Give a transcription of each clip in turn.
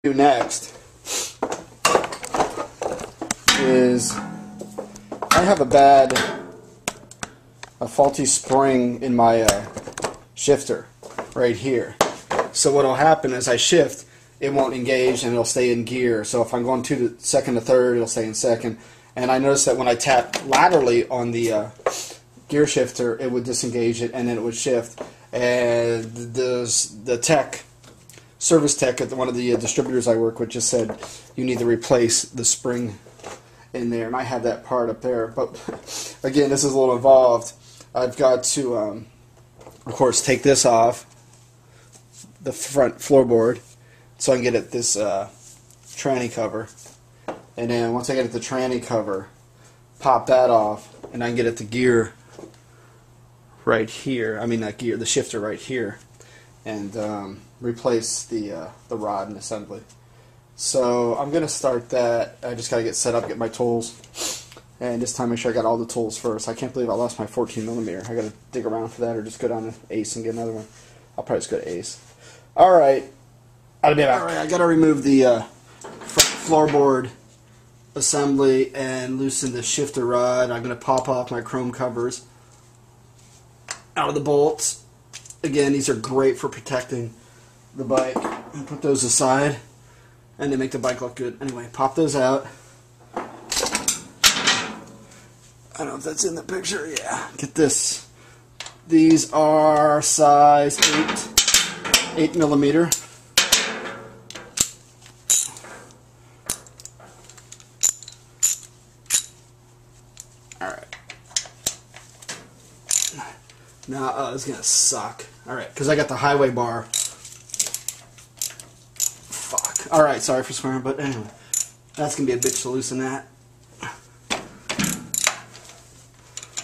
Do next is I have a faulty spring in my shifter right here. So what will happen is I shift, it won't engage and it'll stay in gear. So if I'm going to second to third, it'll stay in second. And I noticed that when I tap laterally on the gear shifter, it would disengage it and then it would shift. And the service tech at one of the distributors I work with just said you need to replace the spring in there, and I have that part up there. But again, this is a little involved. I've got to, of course, take this off the front floorboard so I can get at this tranny cover, and then once I get at the tranny cover, pop that off, and I can get at the gear right here. I mean, not gear, the shifter right here, and replace the rod and assembly. So I'm going to start that. I just got to get set up, get my tools, and this time make sure I got all the tools first. I can't believe I lost my 14mm. I got to dig around for that, or just go down to Ace and get another one. I'll probably just go to Ace. Alright, I'll be back. Alright, I got to remove the front floorboard assembly and loosen the shifter rod. I'm going to pop off my chrome covers out of the bolts. Again, these are great for protecting the bike. And put those aside, and they make the bike look good. Anyway, pop those out. I don't know if that's in the picture. Yeah, get this. These are size 8mm. Alright. Now, this is going to suck. Alright, because I got the highway bar. Fuck. Alright, sorry for swearing, but anyway. That's going to be a bitch to loosen that.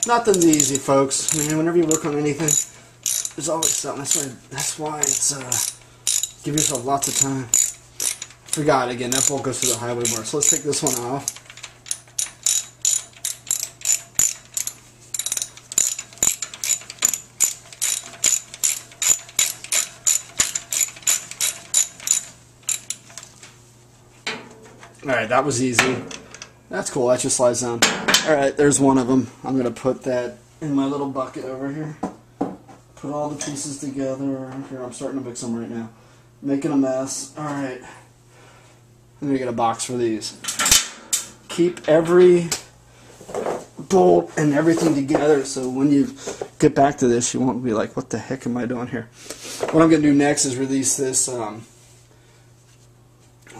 Nothing's easy, folks. I mean, whenever you work on anything, there's always something. That's why it's, give yourself lots of time. Forgot, again, that bolt goes through the highway bar. So let's take this one off. Alright, that was easy. That's cool, that just slides down. Alright, there's one of them. I'm going to put that in my little bucket over here. Put all the pieces together. Here, I'm starting to mix them right now. Making a mess. Alright. I'm going to get a box for these. Keep every bolt and everything together so when you get back to this, you won't be like, what the heck am I doing here? What I'm going to do next is release this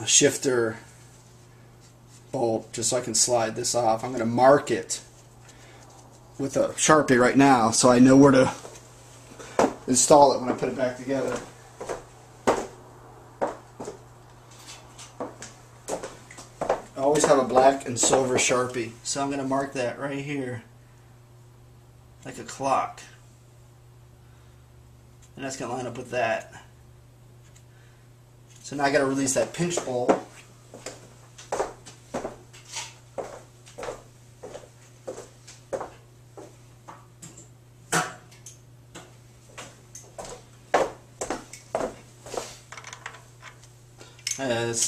shifter bolt just so I can slide this off. I'm going to mark it with a Sharpie right now so I know where to install it when I put it back together. I always have a black and silver Sharpie, so I'm going to mark that right here like a clock, and that's going to line up with that. So now I got to release that pinch bolt.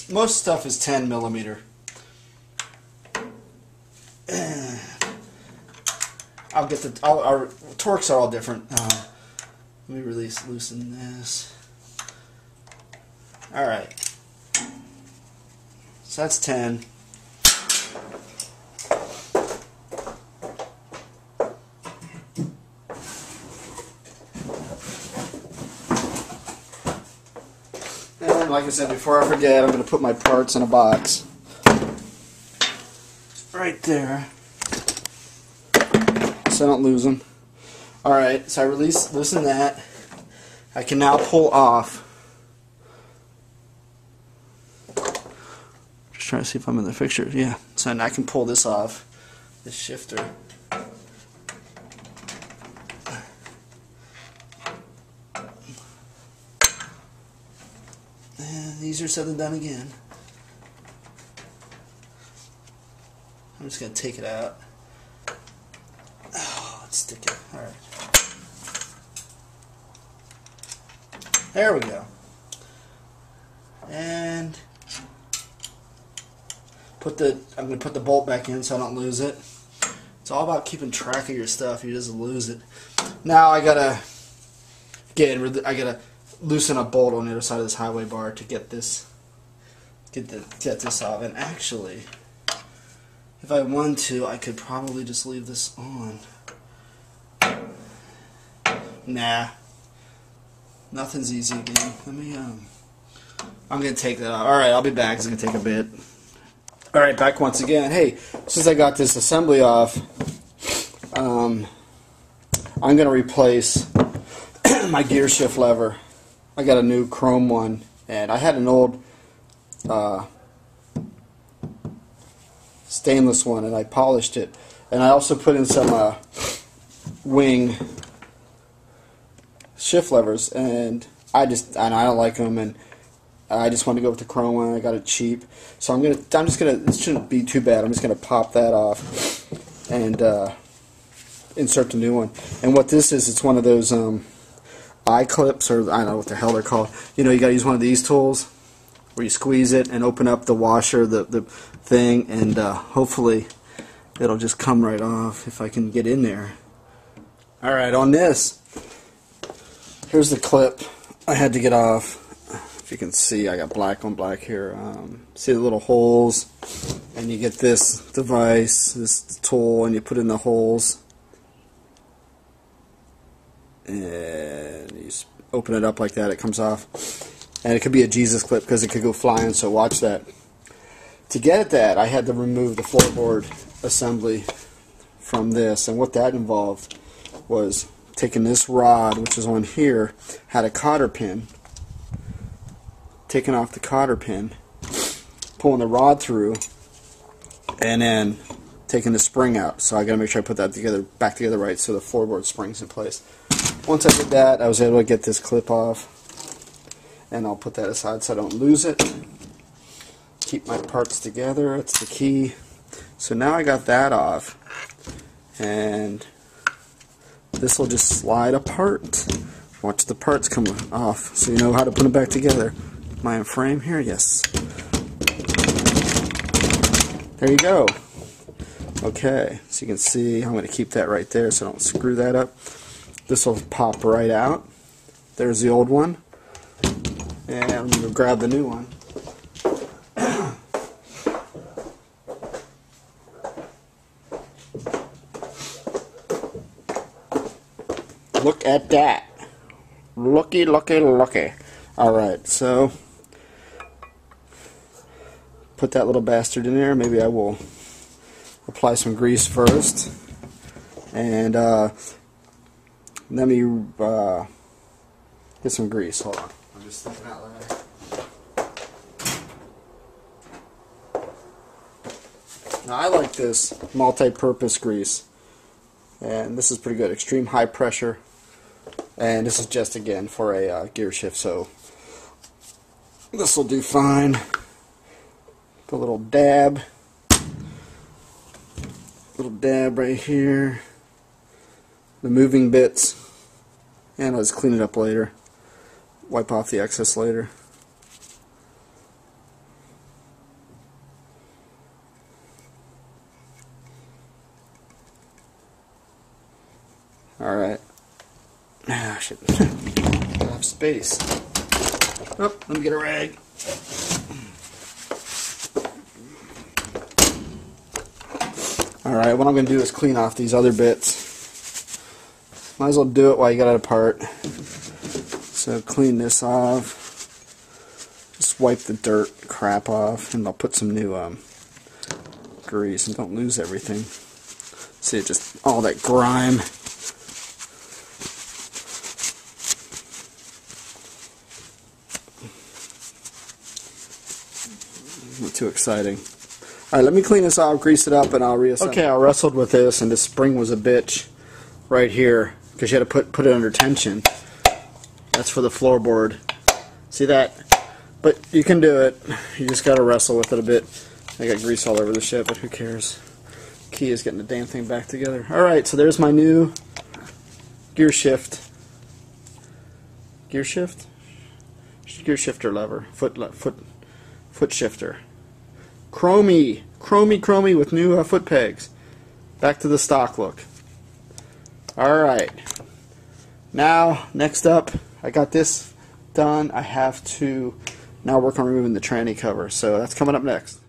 Most stuff is 10mm. I'll get the. Our torques are all different. Let me loosen this. All right. So that's 10. And like I said, before I forget, I'm going to put my parts in a box. Right there. So I don't lose them. Alright, so I loosen that. I can now pull off. Just trying to see if I'm in the picture. Yeah. So now I can pull this off. This shifter. And easier said than done again. I'm just going to take it out. Oh, let's stick it. Alright. There we go. And I'm gonna put the bolt back in so I don't lose it. It's all about keeping track of your stuff. You just lose it. Now I gotta loosen a bolt on the other side of this highway bar to get this off. And actually, if I wanted to, I could probably just leave this on. Nah, nothing's easy again. Let me I'm gonna take that off. All right, I'll be back. It's gonna take a bit. All right, back once again. Hey, since I got this assembly off, I'm gonna replace my gear shift lever. I got a new chrome one, and I had an old stainless one, and I polished it, and I also put in some wing shift levers, and I don't like them, and I just wanted to go with the chrome one. I got it cheap, so it shouldn't be too bad. I'm just gonna pop that off and insert the new one. And what this is, it's one of those eye clips, or I don't know what the hell they're called. You know, you gotta use one of these tools where you squeeze it and open up the washer, the thing, and hopefully it'll just come right off if I can get in there. Alright, on this, here's the clip I had to get off. If you can see, I got black on black here. See the little holes, and you get this device, this tool, and you put in the holes, and you just open it up like that, it comes off. And it could be a Jesus clip because it could go flying, so watch that. To get at that, I had to remove the floorboard assembly from this, and what that involved was taking this rod, which is on here, had a cotter pin, taking off the cotter pin, pulling the rod through, and then taking the spring out. So I gotta make sure I put that back together right so the floorboard spring's in place. Once I did that, I was able to get this clip off, and I'll put that aside so I don't lose it. Keep my parts together, that's the key. So now I got that off, and this will just slide apart. Watch the parts come off so you know how to put them back together. Am I in frame here? Yes. There you go. Okay, so you can see I'm going to keep that right there so I don't screw that up. This will pop right out. There's the old one. And I'm going to grab the new one. Look at that. Looky, looky, looky. Alright, so put that little bastard in there. Maybe I will apply some grease first. And let me get some grease. Hold on. I'm just thinking out loud. Now I like this multi-purpose grease. And this is pretty good. Extreme high pressure. And this is just, again, for a gear shift, so this will do fine. Put a little dab right here. The moving bits. And let's clean it up later. Wipe off the excess later. Alright. Ah, shit. I don't have space. Oh, let me get a rag. Alright, what I'm going to do is clean off these other bits. Might as well do it while you got it apart. So clean this off. Just wipe the dirt crap off, and I'll put some new grease, and don't lose everything. See, just all that grime. Not too exciting. Alright, let me clean this off, grease it up, and I'll reassemble. Okay, I wrestled with this, and this spring was a bitch right here, because you had to put it under tension. That's for the floorboard. See that? But you can do it. You just got to wrestle with it a bit. I got grease all over the shit, but who cares? Key is getting the damn thing back together. Alright, so there's my new gear shift. Gear shift? Gear shifter lever. Foot shifter. Chromey chromy with new foot pegs. Back to the stock look. Alright. Now, next up, I got this done. I have to now work on removing the tranny cover. So that's coming up next.